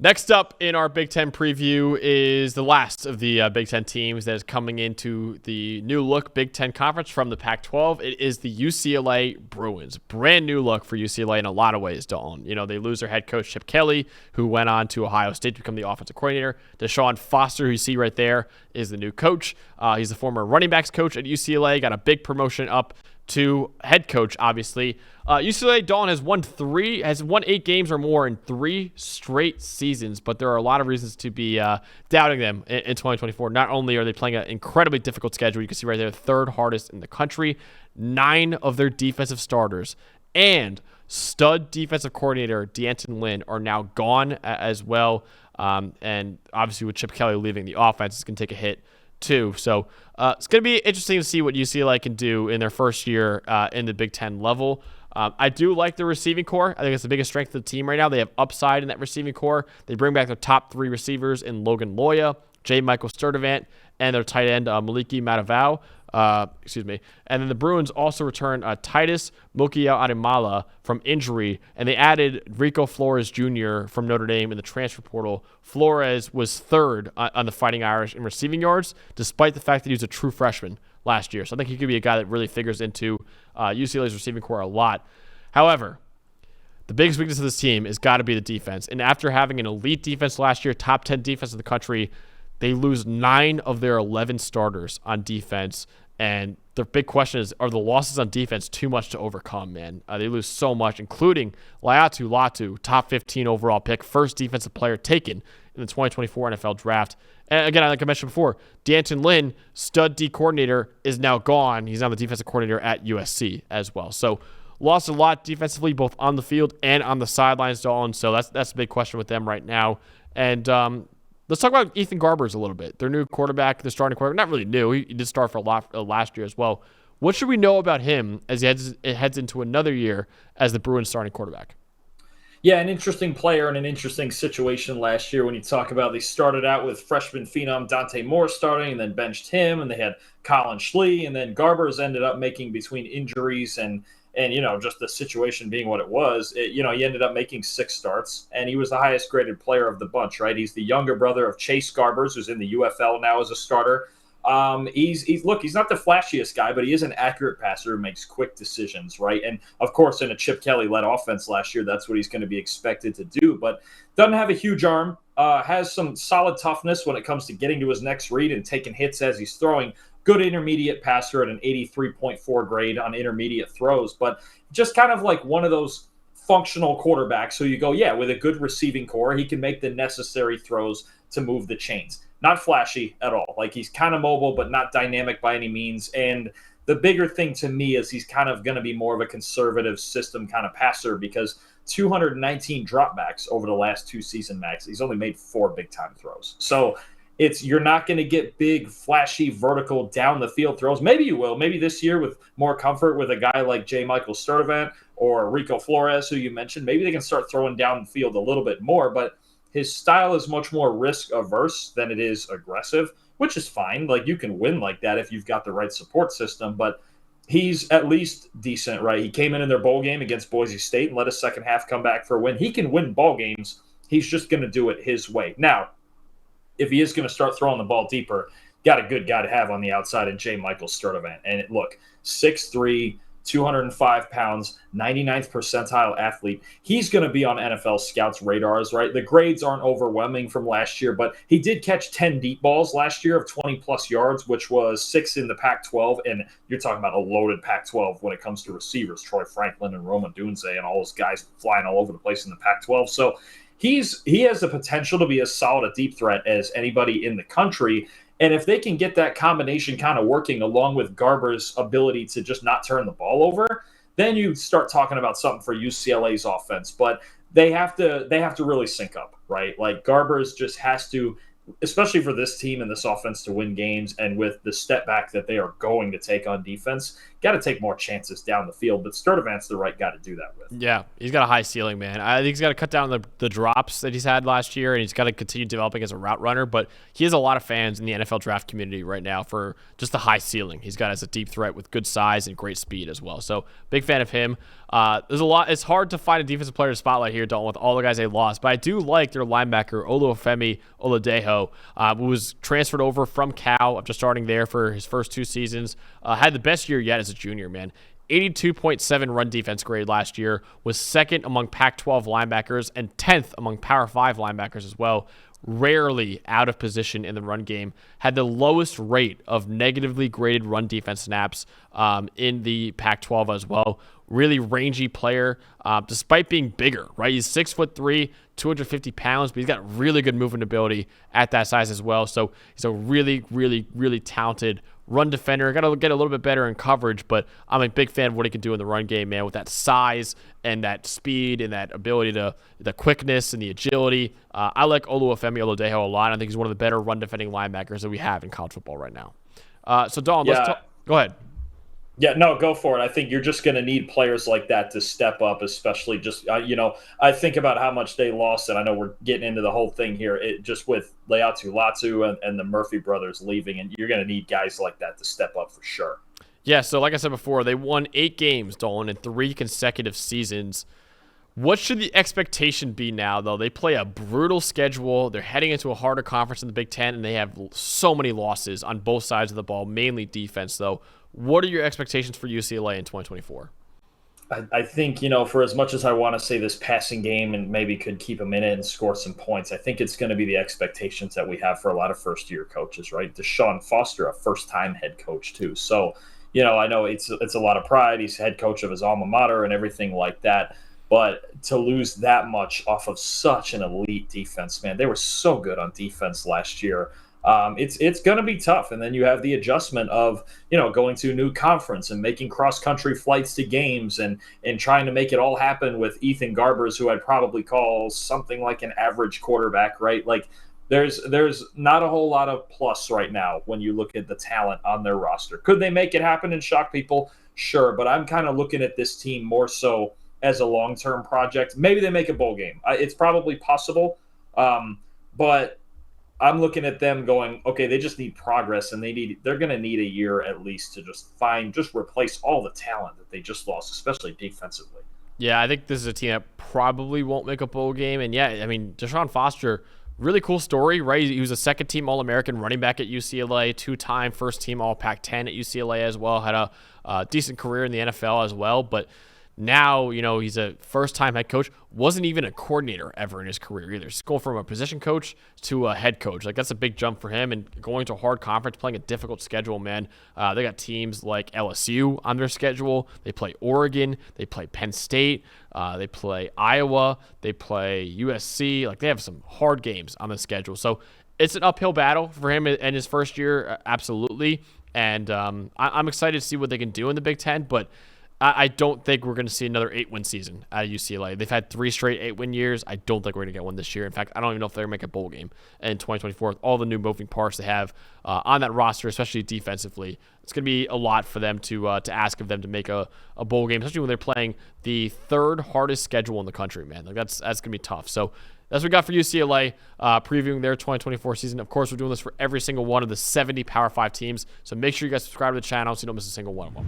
Next up in our Big Ten preview is the last of the Big Ten teams that is coming into the new look Big Ten Conference from the Pac-12. It is the UCLA Bruins. Brand new look for UCLA in a lot of ways, Dalton. You know, they lose their head coach, Chip Kelly, who went on to Ohio State to become the offensive coordinator. DeShaun Foster, who you see right there, is the new coach. He's the former running backs coach at UCLA, got a big promotion up to head coach, obviously. UCLA, Dalton, has won 8 games or more in 3 straight seasons, but there are a lot of reasons to be doubting them in 2024. Not only are they playing an incredibly difficult schedule, you can see right there, third hardest in the country. 9 of their defensive starters and stud defensive coordinator D'Anton Lynn are now gone as well. And obviously with Chip Kelly leaving the offense, it's going to take a hit too. So it's going to be interesting to see what UCLA can do in their first year in the Big Ten level. I do like the receiving core. I think it's the biggest strength of the team right now. They have upside in that receiving core. They bring back their top 3 receivers in Logan Loya, J. Michael Sturdivant, and their tight end Maliki Matavao. And then the Bruins also return Titus Mukia-Ademala from injury, and they added Rico Flores Jr. from Notre Dame in the transfer portal. Flores was third on the Fighting Irish in receiving yards, despite the fact that he was a true freshman last year. So I think he could be a guy that really figures into UCLA's receiving core a lot. However, the biggest weakness of this team has got to be the defense. And after having an elite defense last year, top 10 defense in the country, they lose 9 of their 11 starters on defense. And the big question is, are the losses on defense too much to overcome, man? They lose so much, including Laiatu Latu, top 15 overall pick, first defensive player taken in the 2024 NFL draft. And again, like I mentioned before, D'Anton Lynn, stud D coordinator, is now gone. He's now the defensive coordinator at USC as well. So lost a lot defensively, both on the field and on the sidelines, Dalton. So that's a big question with them right now. And let's talk about Ethan Garbers a little bit. Their new quarterback, their starting quarterback. Not really new. He did start for a lot last year as well. What should we know about him as he heads into another year as the Bruins starting quarterback? Yeah, an interesting player in an interesting situation last year when you talk about they started out with freshman phenom Dante Moore starting and then benched him, and they had Colin Schley, and then Garbers ended up making between injuries and just the situation being what it was, he ended up making 6 starts, and he was the highest graded player of the bunch, right? He's the younger brother of Chase Garbers, who's in the UFL now as a starter. He's not the flashiest guy, but he is an accurate passer who makes quick decisions, right? And of course, in a Chip Kelly-led offense last year, that's what he's going to be expected to do, but doesn't have a huge arm, has some solid toughness when it comes to getting to his next read and taking hits as he's throwing. Good intermediate passer at an 83.4 grade on intermediate throws, but just kind of like one of those functional quarterbacks. So you go, yeah, with a good receiving core, he can make the necessary throws to move the chains. Not flashy at all. Like, he's kind of mobile, but not dynamic by any means. And the bigger thing to me is he's kind of going to be more of a conservative system kind of passer, because 219 dropbacks over the last 2 season max. He's only made 4 big-time throws. So you're not going to get big, flashy, vertical, down the field throws. Maybe you will. Maybe this year with more comfort with a guy like J. Michael Sturdivant or Rico Flores, who you mentioned. Maybe they can start throwing down the field a little bit more, but his style is much more risk-averse than it is aggressive, which is fine. Like, you can win like that if you've got the right support system, but he's at least decent, right? He came in their bowl game against Boise State and let a second half come back for a win. He can win ball games. He's just going to do it his way. Now, if he is going to start throwing the ball deeper, got a good guy to have on the outside in J. Michael Sturdivant. And look, 6'3", 205 pounds, 99th percentile athlete. He's going to be on NFL scouts' radars, right? The grades aren't overwhelming from last year, but he did catch 10 deep balls last year of 20-plus yards, which was 6 in the Pac-12. And you're talking about a loaded Pac-12 when it comes to receivers, Troy Franklin and Roma Dunze and all those guys flying all over the place in the Pac-12. So he has the potential to be as solid a deep threat as anybody in the country. And if they can get that combination kind of working along with Garber's ability to just not turn the ball over, then you start talking about something for UCLA's offense. But they have to really sync up, right? Like, Garber's just has to, especially for this team and this offense to win games, and with the step back that they are going to take on defense, got to take more chances down the field. But Sturdivant's the right guy to do that with. Yeah, he's got a high ceiling, man. I think he's got to cut down the drops that he's had last year, and he's got to continue developing as a route runner. But he has a lot of fans in the NFL draft community right now for just the high ceiling he's got as a deep threat with good size and great speed as well. So big fan of him. There's a lot. It's hard to find a defensive player to spotlight here, Dalton, with all the guys they lost. But I do like their linebacker, Oluwafemi Oladejo, who was transferred over from Cal after starting there for his first 2 seasons. Had the best year yet as a junior, man. 82.7 run defense grade last year, was second among Pac-12 linebackers and 10th among Power 5 linebackers as well. Rarely out of position in the run game. Had the lowest rate of negatively graded run defense snaps in the Pac-12 as well. Really rangy player, despite being bigger, right? He's 6'3", 250 pounds, but he's got really good movement ability at that size as well. So he's a really, really, really talented run defender. Got to get a little bit better in coverage, but I'm a big fan of what he can do in the run game, man, with that size and that speed and that ability to the quickness and the agility. I like Oluwafemi Oladejo a lot. I think he's one of the better run defending linebackers that we have in college football right now. So Dawn, let's talk. Go ahead. Yeah, no, go for it. I think you're just going to need players like that to step up, especially just, I think about how much they lost, and I know we're getting into the whole thing here, just with Leatu Latu and the Murphy brothers leaving, and you're going to need guys like that to step up for sure. Yeah, so like I said before, they won 8 games, Dolan, in 3 consecutive seasons. What should the expectation be now, though? They play a brutal schedule. They're heading into a harder conference in the Big Ten, and they have so many losses on both sides of the ball, mainly defense, though. What are your expectations for UCLA in 2024? I think, for as much as I want to say this passing game and maybe could keep them in it and score some points, I think it's going to be the expectations that we have for a lot of first-year coaches, right? DeShaun Foster, a first-time head coach, too. So, I know it's a lot of pride. He's head coach of his alma mater and everything like that. But to lose that much off of such an elite defense, man, they were so good on defense last year. It's going to be tough. And then you have the adjustment of, going to a new conference and making cross-country flights to games and trying to make it all happen with Ethan Garbers, who I'd probably call something like an average quarterback, right? Like there's not a whole lot of plus right now when you look at the talent on their roster. Could they make it happen and shock people? Sure. But I'm kind of looking at this team more so as a long-term project. Maybe they make a bowl game. It's probably possible. But I'm looking at them going, okay, they just need progress, and they're going to need a year at least to just replace all the talent that they just lost, especially defensively. Yeah, I think this is a team that probably won't make a bowl game. And yeah, I mean, DeShaun Foster, really cool story, right? He was a second-team All-American running back at UCLA, 2-time first-team All-Pac-10 at UCLA as well, had a decent career in the NFL as well, but now, he's a first-time head coach. Wasn't even a coordinator ever in his career either. He's going from a position coach to a head coach. Like, that's a big jump for him. And going to a hard conference, playing a difficult schedule, man. They got teams like LSU on their schedule. They play Oregon. They play Penn State. They play Iowa. They play USC. Like, they have some hard games on the schedule. So it's an uphill battle for him in his first year, absolutely. And I'm excited to see what they can do in the Big Ten, but I don't think we're going to see another 8-win season out of UCLA. They've had 3 straight 8-win years. I don't think we're going to get one this year. In fact, I don't even know if they're going to make a bowl game in 2024 with all the new moving parts they have on that roster, especially defensively. It's going to be a lot for them to ask of them to make a bowl game, especially when they're playing the 3rd hardest schedule in the country, man. Like that's going to be tough. So that's what we got for UCLA, previewing their 2024 season. Of course, we're doing this for every single one of the 70 Power 5 teams. So make sure you guys subscribe to the channel so you don't miss a single one of them.